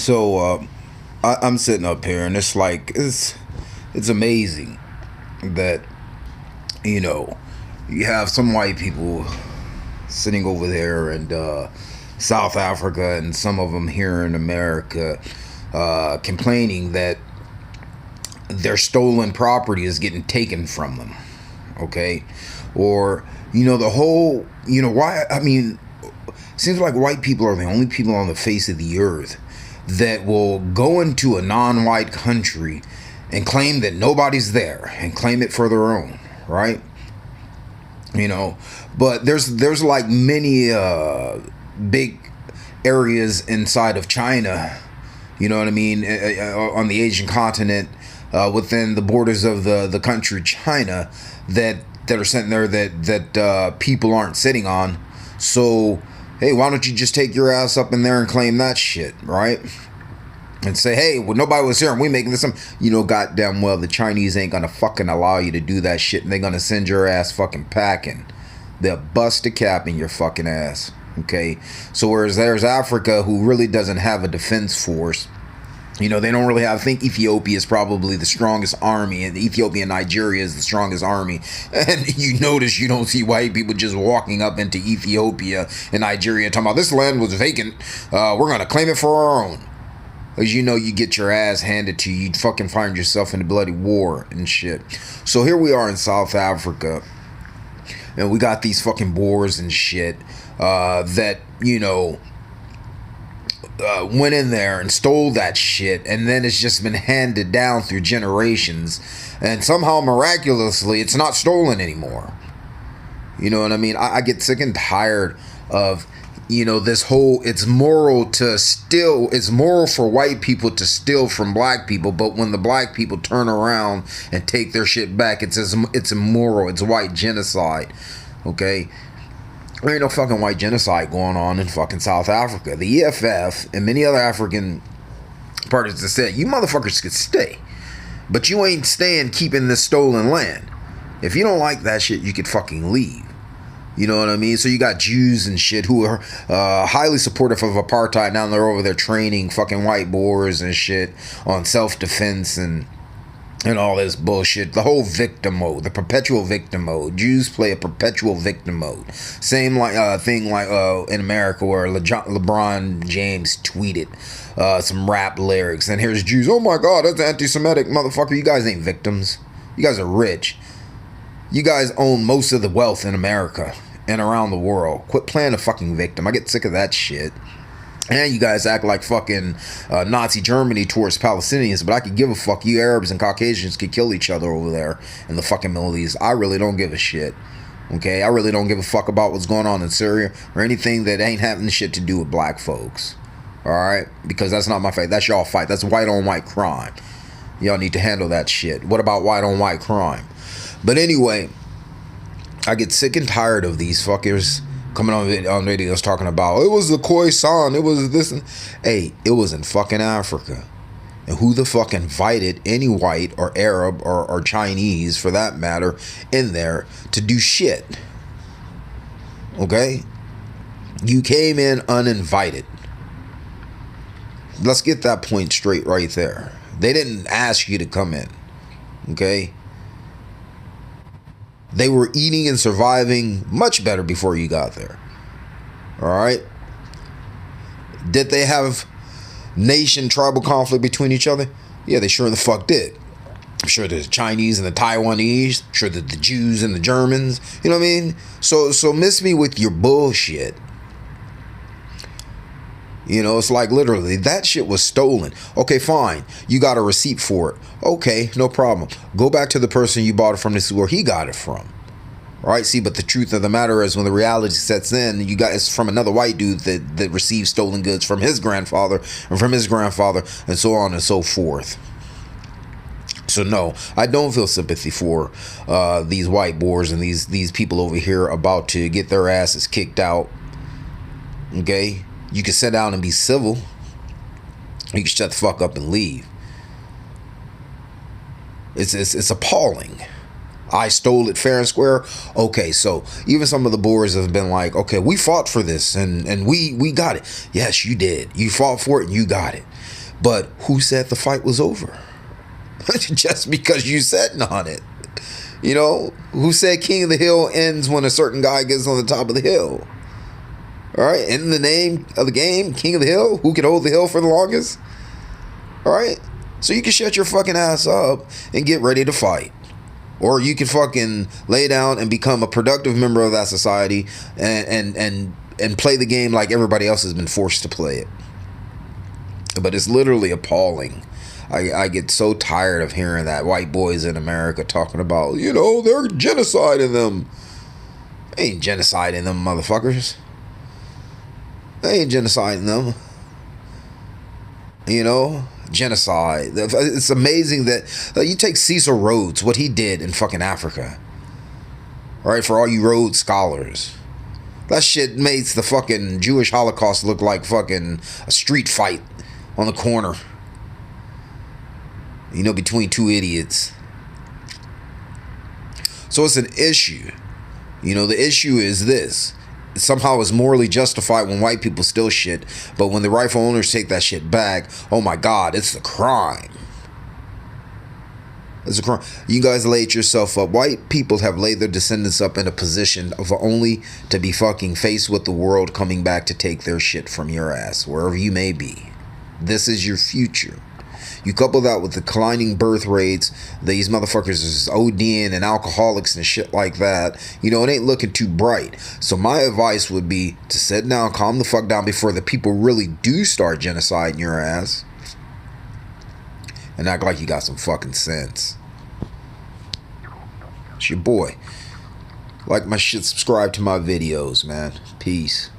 So I'm sitting up here, and it's like it's amazing that you know you have some white people sitting over there in South Africa, and some of them here in America, complaining that their stolen property is getting taken from them. Okay, or the whole why I mean, seems like white people are the only people on the face of the earth that will go into a non-white country and claim that nobody's there and claim it for their own, right? But there's like many big areas inside of China, you know what I mean, on the Asian continent, within the borders of the country China, that are sitting there that people aren't sitting on. So hey, why don't you just take your ass up in there and claim that shit, right? And say, hey, well, nobody was here and we making this. Goddamn well, the Chinese ain't gonna fucking allow you to do that shit, and they're gonna send your ass fucking packing. They'll bust a cap in your fucking ass, okay? So whereas there's Africa, who really doesn't have a defense force. They don't really have. I think Ethiopia is probably the strongest army, and Ethiopia and Nigeria is the strongest army. And you notice you don't see white people just walking up into Ethiopia and Nigeria talking about this land was vacant. We're gonna claim it for our own. As you get your ass handed to you. You'd fucking find yourself in a bloody war and shit. So here we are in South Africa, and we got these fucking Boers and shit that went in there and stole that shit, and then it's just been handed down through generations, and somehow miraculously it's not stolen anymore. You know what I mean? I get sick and tired of this whole, it's moral for white people to steal from black people, but when the black people turn around and take their shit back, it's immoral. It's white genocide. Okay, there ain't no fucking white genocide going on in fucking South Africa. The EFF and many other African parties that said, you motherfuckers could stay, but you ain't staying keeping this stolen land. If you don't like that shit, you could fucking leave. You know what I mean? So you got Jews and shit who are highly supportive of apartheid. Now they're over there training fucking white Boers and shit on self-defense and all this bullshit. The whole victim mode, the perpetual victim mode. Jews play a perpetual victim mode. Same thing like in America, where LeBron James tweeted some rap lyrics, and here's Jews. Oh my God, that's anti-Semitic, motherfucker. You guys ain't victims. You guys are rich. You guys own most of the wealth in America and around the world. Quit playing a fucking victim. I get sick of that shit. And you guys act like fucking Nazi Germany towards Palestinians, but I could give a fuck. You Arabs and Caucasians could kill each other over there in the fucking Middle East. I really don't give a shit. Okay? I really don't give a fuck about what's going on in Syria or anything that ain't having shit to do with black folks. Alright? Because that's not my fight. That's y'all fight. That's white on white crime. Y'all need to handle that shit. What about white on white crime? But anyway, I get sick and tired of these fuckers coming on videos talking about, it was the Khoisan, it was this. Hey, it was in fucking Africa. And who the fuck invited any white or Arab or Chinese, for that matter, in there to do shit? Okay? You came in uninvited. Let's get that point straight right there. They didn't ask you to come in. Okay? They were eating and surviving much better before you got there. Alright? Did they have nation tribal conflict between each other? Yeah, they sure the fuck did. I'm sure there's the Chinese and the Taiwanese. I'm sure that the Jews and the Germans. You know what I mean? So miss me with your bullshit. It's like literally that shit was stolen. Okay, fine. You got a receipt for it. Okay, no problem. Go back to the person you bought it from to see where he got it from. Right? See, but the truth of the matter is, when the reality sets in, you got it's from another white dude that received stolen goods from his grandfather and from his grandfather and so on and so forth. So no, I don't feel sympathy for these white Boers and these people over here about to get their asses kicked out. Okay? You can sit down and be civil. You can shut the fuck up and leave. It's appalling. I stole it fair and square. Okay, so even some of the Boers have been like, okay, we fought for this and we got it. Yes, you did. You fought for it and you got it. But who said the fight was over? Just because you sitting on it. You know, who said King of the Hill ends when a certain guy gets on the top of the hill? All right, in the name of the game, King of the Hill, who can hold the hill for the longest? All right, so you can shut your fucking ass up and get ready to fight. Or you can fucking lay down and become a productive member of that society and play the game like everybody else has been forced to play it. But it's literally appalling. I get so tired of hearing that white boys in America talking about, you know, they're genociding them. They ain't genociding them, motherfuckers. They ain't genociding them. You know, genocide. It's amazing that you take Cecil Rhodes, what he did in fucking Africa. All right, for all you Rhodes scholars. That shit makes the fucking Jewish Holocaust look like fucking a street fight on the corner. You know, between two idiots. So it's an issue. You know, the issue is this. Somehow it's morally justified when white people steal shit, but when the rightful owners take that shit back, oh my God, it's a crime. It's a crime. You guys laid yourself up. White people have laid their descendants up in a position of only to be fucking faced with the world coming back to take their shit from your ass, wherever you may be. This is your future. You couple that with declining birth rates, these motherfuckers is ODing and alcoholics and shit like that. You know, it ain't looking too bright. So my advice would be to sit down, calm the fuck down before the people really do start genociding your ass. And act like you got some fucking sense. It's your boy. Like my shit, subscribe to my videos, man. Peace.